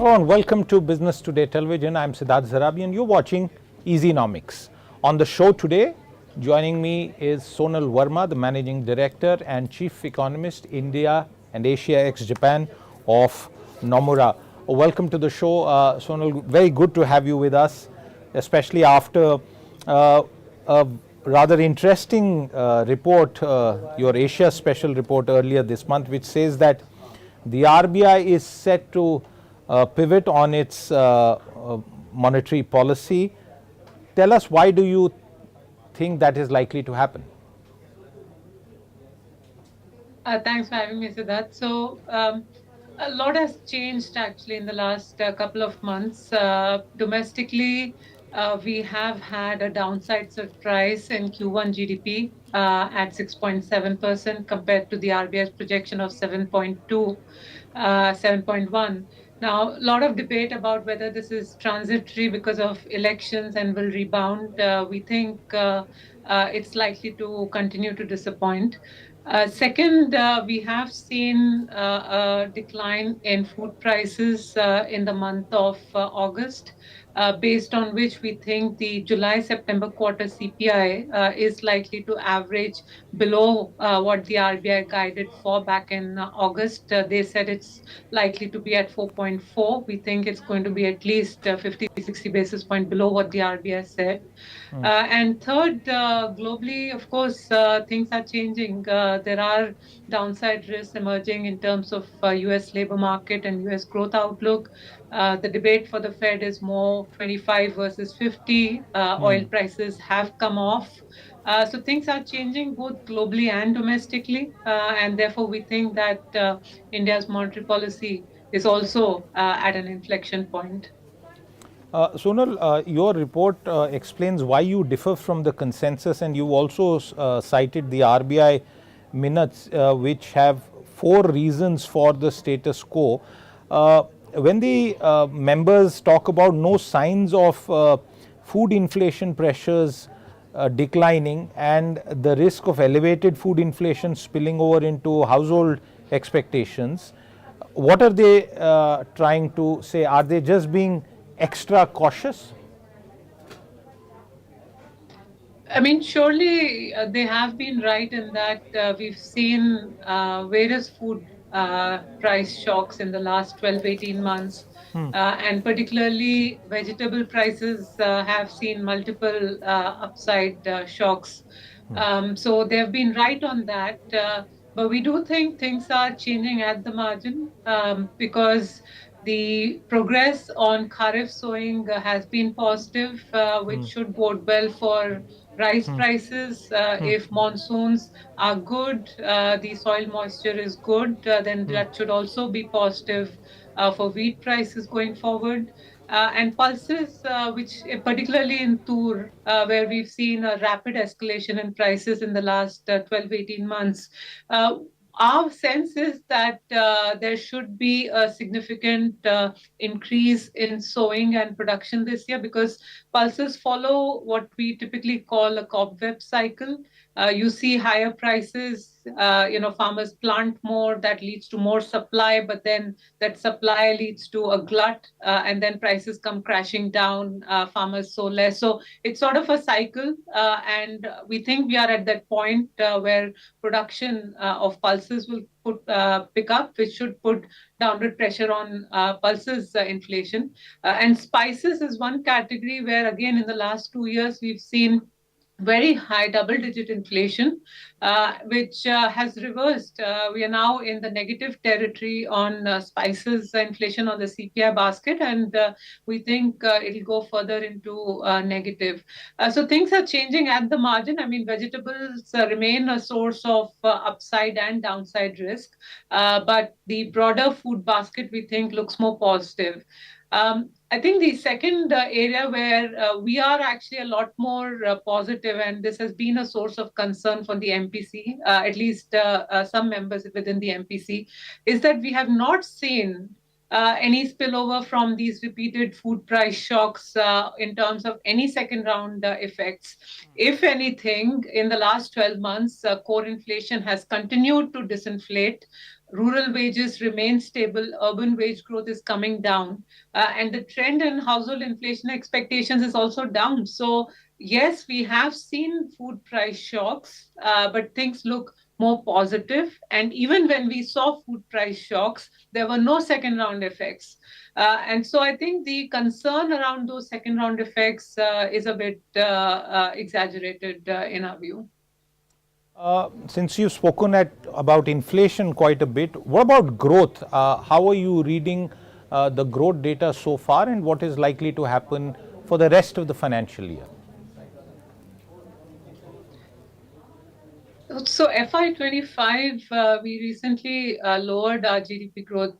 Hello and welcome to Business Today Television. I'm Siddharth Zarabi and you're watching Easynomics. On the show today, joining me is Sonal Varma, the Managing Director and Chief Economist, India and Asia ex-Japan of Nomura. Welcome to the show, Sonal. Very good to have you with us, especially after a rather interesting report, your Asia special report earlier this month, which says that the RBI is set to pivot on its monetary policy. Tell us, why do you think that is likely to happen? Thanks for having me, Siddharth. So, a lot has changed actually in the last couple of months. Domestically, we have had a downside surprise in Q1 GDP at 6.7% compared to the RBI's projection of 7.1. Now, a lot of debate about whether this is transitory because of elections and will rebound. We think it's likely to continue to disappoint. Second, we have seen a decline in food prices in the month of August, based on which we think the July-September quarter CPI is likely to average below what the RBI guided for back in August. They said it's likely to be at 4.4. We think it's going to be at least 50, 60 basis points below what the RBI said. And third, globally, of course, things are changing. There are downside risks emerging in terms of US labor market and US growth outlook. The debate for the Fed is more 25 versus 50. Oil prices have come off. So things are changing both globally and domestically. And therefore, we think that India's monetary policy is also at an inflection point. Sonal, your report explains why you differ from the consensus, and you also cited the RBI minutes, which have 4 reasons for the status quo. When the members talk about no signs of food inflation pressures declining and the risk of elevated food inflation spilling over into household expectations, what are they trying to say? Are they just being extra cautious? I mean, surely they have been right in that we've seen various food price shocks in the last 12, 18 months. And particularly vegetable prices have seen multiple upside shocks. So they've been right on that. But we do think things are changing at the margin, because the progress on Kharif sowing has been positive, which should bode well for rice prices. If monsoons are good, the soil moisture is good, then that should also be positive for wheat prices going forward. And pulses, which particularly in Tur, where we've seen a rapid escalation in prices in the last 12, 18 months. Our sense is that there should be a significant increase in sowing and production this year, because pulses follow what we typically call a cobweb cycle. You see higher prices, farmers plant more, that leads to more supply, but then that supply leads to a glut, and then prices come crashing down, farmers sow less. So it's sort of a cycle, and we think we are at that point where production of pulses will pick up, which should put downward pressure on pulses inflation. And spices is one category where, again, in the last 2 years, we've seen very high double-digit inflation, which has reversed. We are now in the negative territory on spices inflation on the CPI basket, and we think it'll go further into negative. So things are changing at the margin. I mean, vegetables remain a source of upside and downside risk, but the broader food basket, we think, looks more positive. I think the second area where we are actually a lot more positive, and this has been a source of concern for the MPC, at least some members within the MPC, is that we have not seen any spillover from these repeated food price shocks in terms of any second round effects. If anything, in the last 12 months, core inflation has continued to disinflate. rural wages remain stable, urban wage growth is coming down, and the trend in household inflation expectations is also down. So, yes, we have seen food price shocks, but things look more positive. And even when we saw food price shocks, there were no second round effects. And so I think the concern around those second round effects is a bit exaggerated in our view. Since you've spoken about inflation quite a bit, what about growth? How are you reading the growth data so far, and what is likely to happen for the rest of the financial year? So FY25, we recently lowered our GDP growth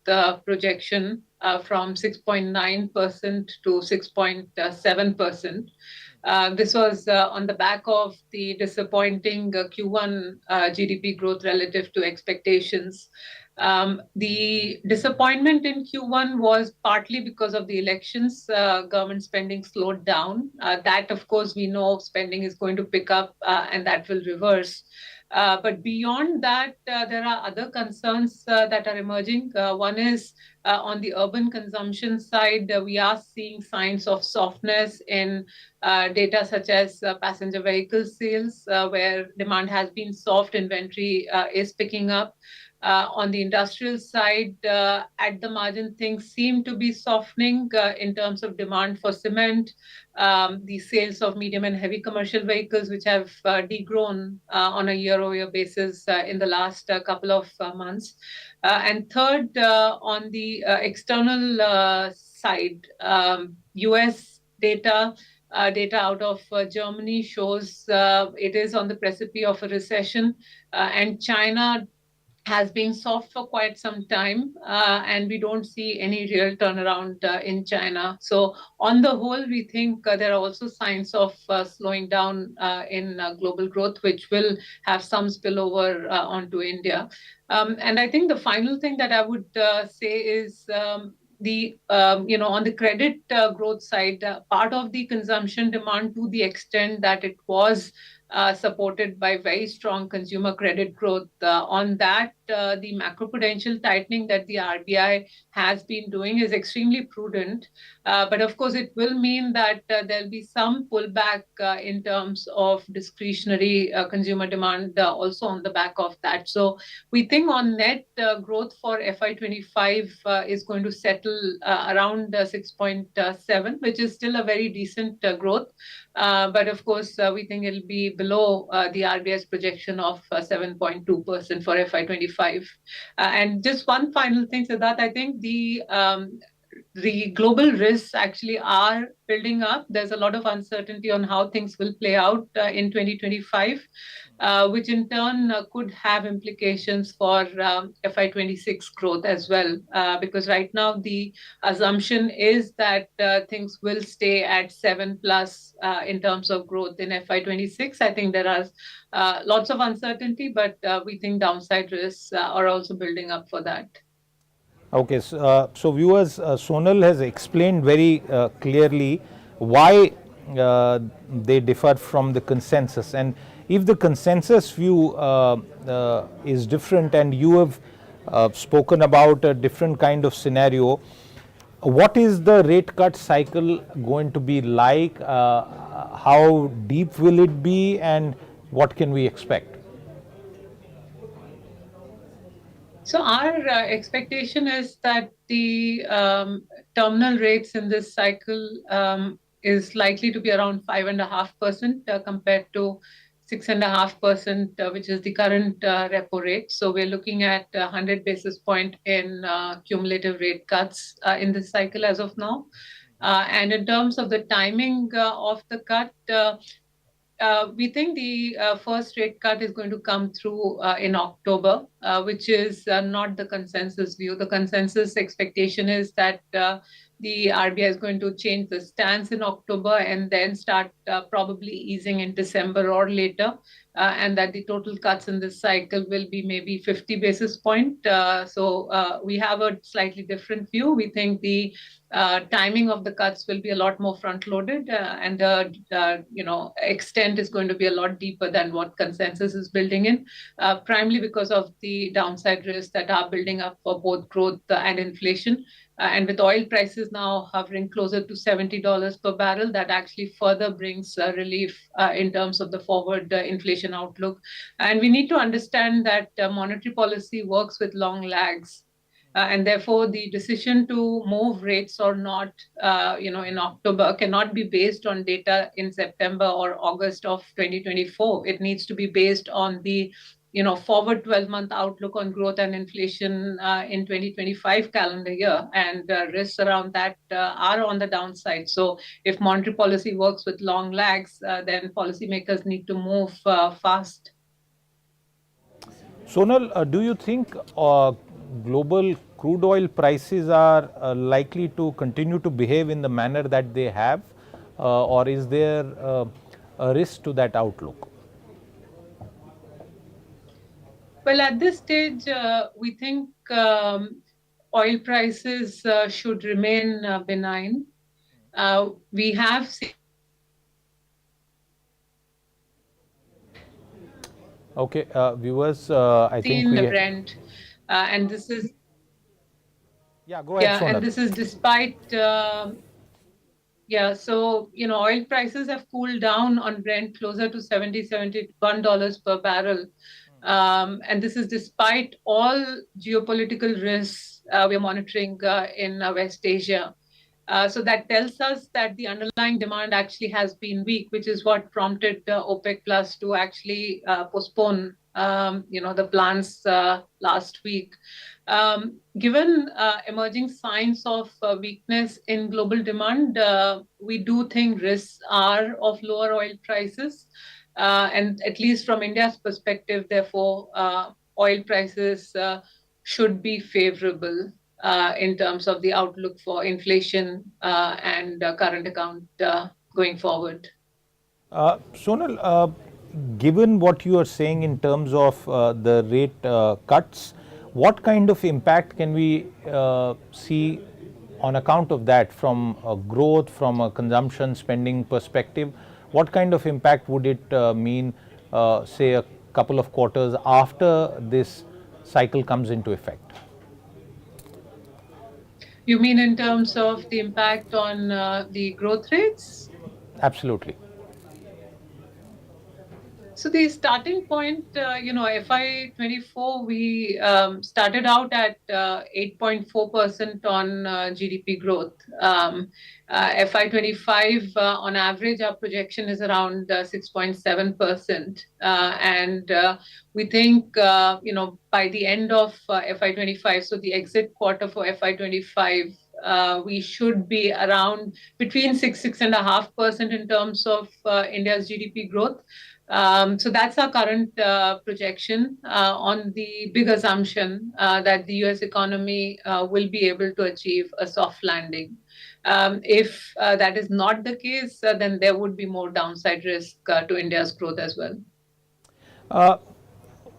projection from 6.9% to 6.7%. This was on the back of the disappointing Q1 GDP growth relative to expectations. The disappointment in Q1 was partly because of the elections. Government spending slowed down. That, of course, we know spending is going to pick up and that will reverse. But beyond that, there are other concerns that are emerging. One is on the urban consumption side, we are seeing signs of softness in data such as passenger vehicle sales, where demand has been soft, inventory is picking up. On the industrial side, at the margin, things seem to be softening in terms of demand for cement, the sales of medium and heavy commercial vehicles, which have degrown on a year-over-year basis in the last couple of months. And third, on the external side, US data out of Germany shows it is on the precipice of a recession, and China has been soft for quite some time, and we don't see any real turnaround in China. So on the whole, we think there are also signs of slowing down in global growth, which will have some spillover onto India. And I think the final thing that I would say is on the credit growth side, part of the consumption demand, to the extent that it was supported by very strong consumer credit growth. On that, the macroprudential tightening that the RBI has been doing is extremely prudent. But of course, it will mean that there'll be some pullback in terms of discretionary consumer demand also on the back of that. So we think on net growth for FY25 is going to settle around 6.7, which is still a very decent growth. But of course, we think it'll be below the RBI's projection of 7.2% for FY25. And just one final thing, Siddharth, I think the global risks actually are building up. There's a lot of uncertainty on how things will play out in 2025, which in turn could have implications for FY26 growth as well. Because right now the assumption is that things will stay at 7 plus in terms of growth in FY26. I think there are lots of uncertainty, but we think downside risks are also building up for that. Okay, so viewers, Sonal has explained very clearly why they differ from the consensus, and if the consensus view is different and you have spoken about a different kind of scenario, what is the rate cut cycle going to be like? How deep will it be, and what can we expect? So our expectation is that the terminal rates in this cycle is likely to be around 5.5% compared to 6.5%, which is the current repo rate. So we're looking at 100 basis point in cumulative rate cuts in this cycle as of now. And in terms of the timing of the cut, we think the first rate cut is going to come through in October, which is not the consensus view. The consensus expectation is that the RBI is going to change the stance in October and then start probably easing in December or later, and that the total cuts in this cycle will be maybe 50 basis point. So we have a slightly different view. We think the timing of the cuts will be a lot more front-loaded, and the extent is going to be a lot deeper than what consensus is building in, primarily because of the downside risks that are building up for both growth and inflation. And with oil prices now hovering closer to $70 per barrel, that actually further brings relief in terms of the forward inflation outlook. And we need to understand that monetary policy works with long lags. And therefore, the decision to move rates or not, in October cannot be based on data in September or August of 2024. It needs to be based on the forward 12-month outlook on growth and inflation in 2025 calendar year, and risks around that are on the downside. So if monetary policy works with long lags, then policymakers need to move fast. Sonal, do you think global crude oil prices are likely to continue to behave in the manner that they have, or is there a risk to that outlook? Well, at this stage, we think oil prices should remain benign. We have seen. Okay, viewers, I think the Brent, and this is go ahead, Sonal. And this is despite so oil prices have cooled down on Brent closer to $71 per barrel. And this is despite all geopolitical risks we're monitoring in West Asia. So that tells us that the underlying demand actually has been weak, which is what prompted OPEC Plus to actually postpone the plans last week. Given emerging signs of weakness in global demand, we do think risks are of lower oil prices. And at least from India's perspective, therefore, oil prices should be favorable in terms of the outlook for inflation and current account going forward. Sonal, given what you are saying in terms of the rate cuts, what kind of impact can we see on account of that from growth, from a consumption spending perspective? What kind of impact would it mean, say, a couple of quarters after this cycle comes into effect? You mean in terms of the impact on the growth rates? Absolutely. So the starting point, FY24, we started out at 8.4% on GDP growth. FY25, on average, our projection is around 6.7%. And we think, by the end of FY25, so the exit quarter for FY25, we should be around between 6.5% in terms of India's GDP growth. So that's our current projection on the big assumption that the US economy will be able to achieve a soft landing. If that is not the case, then there would be more downside risk to India's growth as well.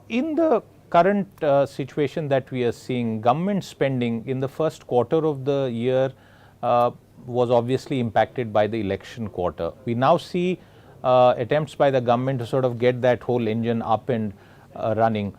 In the current situation that we are seeing, government spending in the first quarter of the year was obviously impacted by the election quarter. We now see attempts by the government to sort of get that whole engine up and running.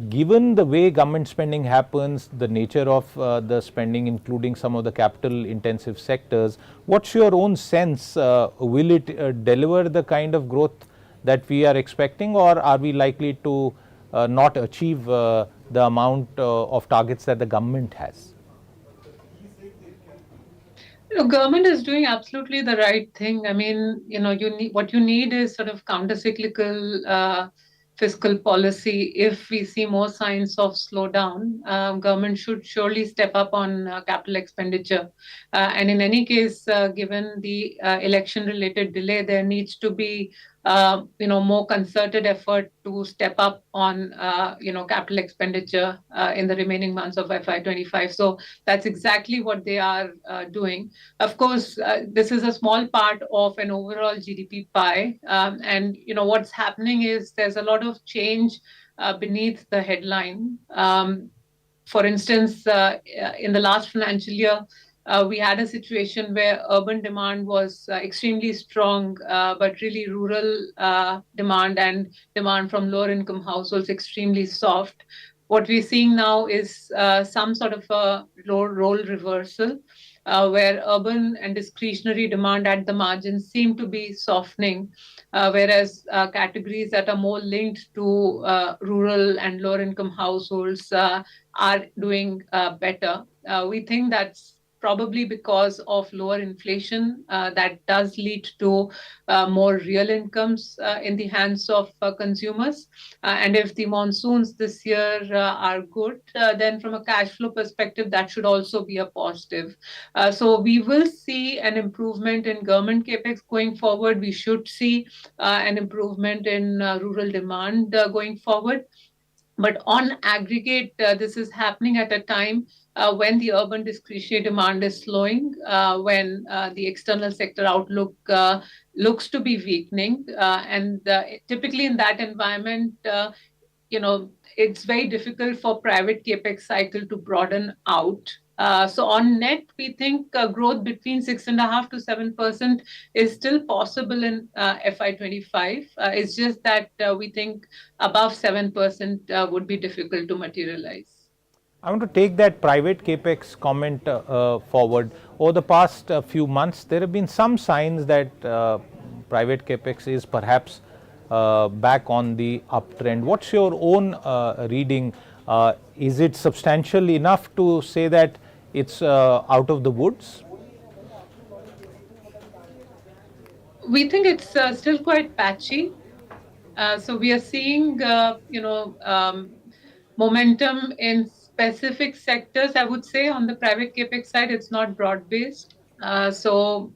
Given the way government spending happens, the nature of the spending, including some of the capital intensive sectors, what's your own sense? Will it deliver the kind of growth that we are expecting, or are we likely to not achieve the amount of targets that the government has? Government is doing absolutely the right thing. I mean, what you need is sort of counter-cyclical fiscal policy. If we see more signs of slowdown, government should surely step up on capital expenditure. And in any case, given the election-related delay, there needs to be more concerted effort to step up on, capital expenditure in the remaining months of FY25. So that's exactly what they are doing. Of course, this is a small part of an overall GDP pie. And, what's happening is there's a lot of change beneath the headline. For instance, in the last financial year, we had a situation where urban demand was extremely strong, but really rural demand and demand from lower income households extremely soft. What we're seeing now is some sort of a role reversal, where urban and discretionary demand at the margins seem to be softening, whereas categories that are more linked to rural and lower income households are doing better. We think that's probably because of lower inflation that does lead to more real incomes in the hands of consumers. And if the monsoons this year are good, then from a cash flow perspective, that should also be a positive. So we will see an improvement in government capex going forward. We should see an improvement in rural demand going forward. But on aggregate, this is happening at a time when the urban discretionary demand is slowing, when the external sector outlook looks to be weakening. And typically in that environment, it's very difficult for private capex cycle to broaden out. So on net, we think growth between 6.5% to 7% is still possible in FY25. It's just that we think above 7% would be difficult to materialize. I want to take that private capex comment forward. Over the past few months, there have been some signs that private capex is perhaps back on the uptrend. What's your own reading? Is it substantial enough to say that it's out of the woods? We think it's still quite patchy. So we are seeing, momentum in specific sectors. I would say on the private capex side, it's not broad-based. So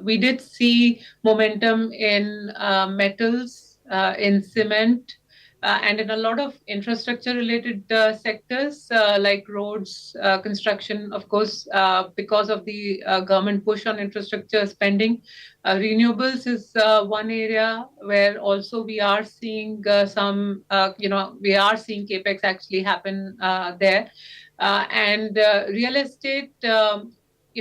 we did see momentum in metals, in cement, and in a lot of infrastructure-related sectors like roads, construction, of course, because of the government push on infrastructure spending. Renewables is one area where also we are seeing we are seeing capex actually happen there. And real estate,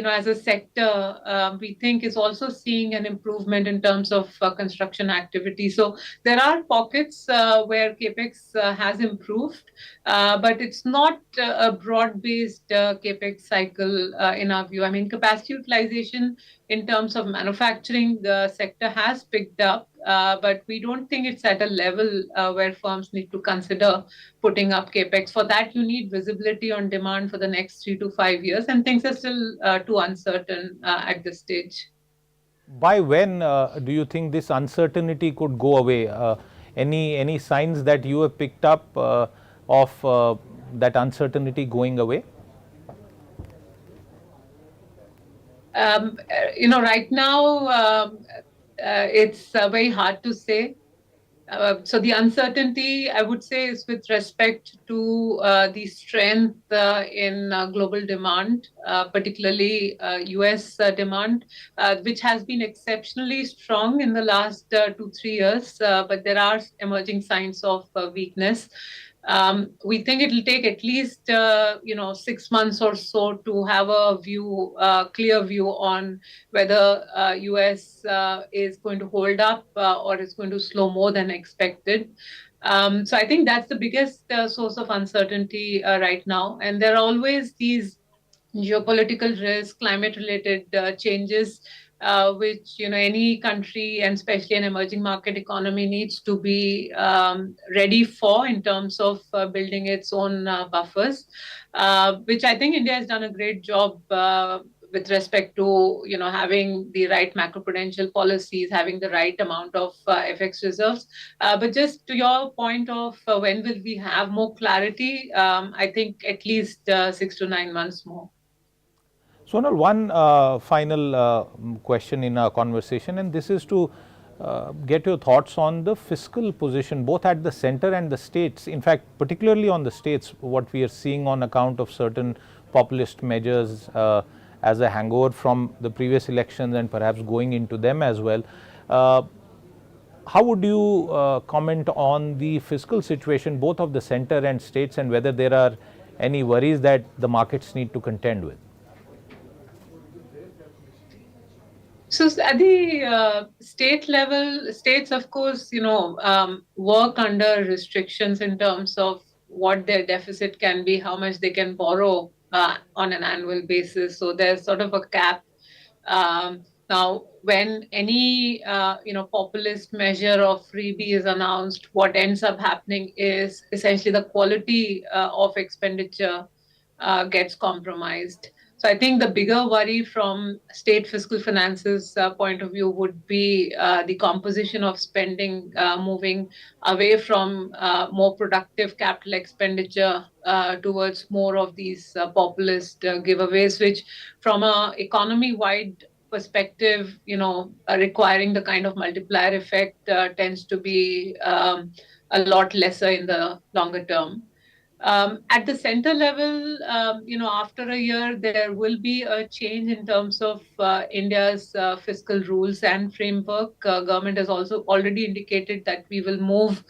as a sector, we think is also seeing an improvement in terms of construction activity. So there are pockets where capex has improved, but it's not a broad-based capex cycle in our view. I mean, capacity utilization in terms of manufacturing, the sector has picked up, but we don't think it's at a level where firms need to consider putting up capex. For that, you need visibility on demand for the next 3 to 5 years, and things are still too uncertain at this stage. By when do you think this uncertainty could go away? Any signs that you have picked up of that uncertainty going away? Right now, it's very hard to say. So the uncertainty, I would say, is with respect to the strength in global demand, particularly US demand, which has been exceptionally strong in the last 2-3 years, but there are emerging signs of weakness. We think it will take at least 6 months or so to have a clear view on whether US is going to hold up or is going to slow more than expected. So I think that's the biggest source of uncertainty right now. And there are always these geopolitical risks, climate-related changes, which any country and especially an emerging market economy needs to be ready for in terms of building its own buffers, which I think India has done a great job with respect to having the right macroprudential policies, having the right amount of FX reserves. But just to your point of when will we have more clarity, I think at least 6 to 9 months more. Sonal, one final question in our conversation, and this is to get your thoughts on the fiscal position both at the center and the states. In fact, particularly on the states, what we are seeing on account of certain populist measures as a hangover from the previous elections and perhaps going into them as well. How would you comment on the fiscal situation both of the center and states, and whether there are any worries that the markets need to contend with? So at the state level, states, of course, work under restrictions in terms of what their deficit can be, how much they can borrow on an annual basis. So there's sort of a cap. Now, when any populist measure of freebie is announced, what ends up happening is essentially the quality of expenditure gets compromised. So I think the bigger worry from state fiscal finances point of view would be the composition of spending moving away from more productive capital expenditure towards more of these populist giveaways, which from a economy-wide perspective, requiring the kind of multiplier effect tends to be a lot lesser in the longer term. At the center level, after a year, there will be a change in terms of India's fiscal rules and framework. Government has also already indicated that we will move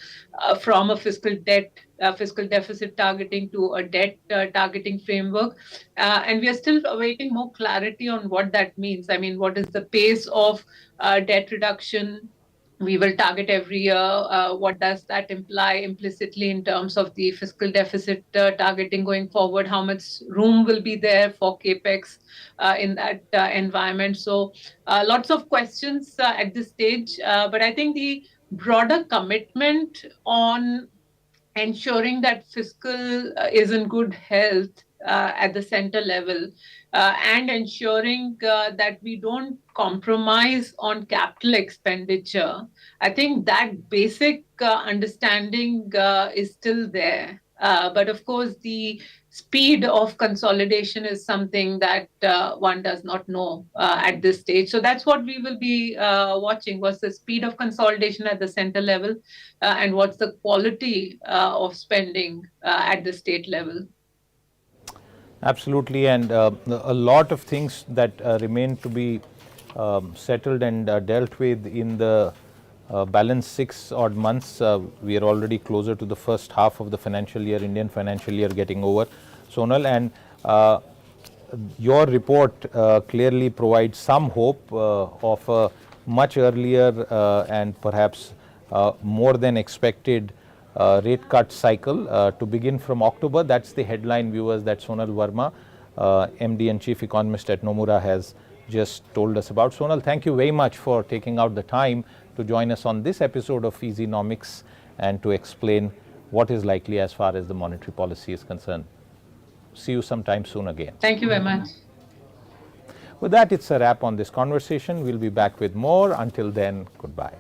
from a fiscal deficit targeting to a debt targeting framework. And we are still awaiting more clarity on what that means. I mean, what is the pace of debt reduction we will target every year? What does that imply implicitly in terms of the fiscal deficit targeting going forward? How much room will be there for capex in that environment? So lots of questions at this stage, but I think the broader commitment on ensuring that fiscal is in good health at the center level and ensuring that we don't compromise on capital expenditure. I think that basic understanding is still there. But of course, the speed of consolidation is something that one does not know at this stage. So that's what we will be watching. What's the speed of consolidation at the center level and what's the quality of spending at the state level? Absolutely, and a lot of things that remain to be settled and dealt with in the balance 6 odd months. We are already closer to the first half of the financial year, Indian financial year getting over, Sonal, and your report clearly provides some hope of a much earlier and perhaps more than expected rate cut cycle to begin from October. That's the headline, viewers, that Sonal Varma, MD and Chief Economist at Nomura, has just told us about. Sonal, thank you very much for taking out the time to join us on this episode of Easynomics and to explain what is likely as far as the monetary policy is concerned. See you sometime soon again. Thank you very much. With that, it's a wrap on this conversation. We'll be back with more. Until then, goodbye.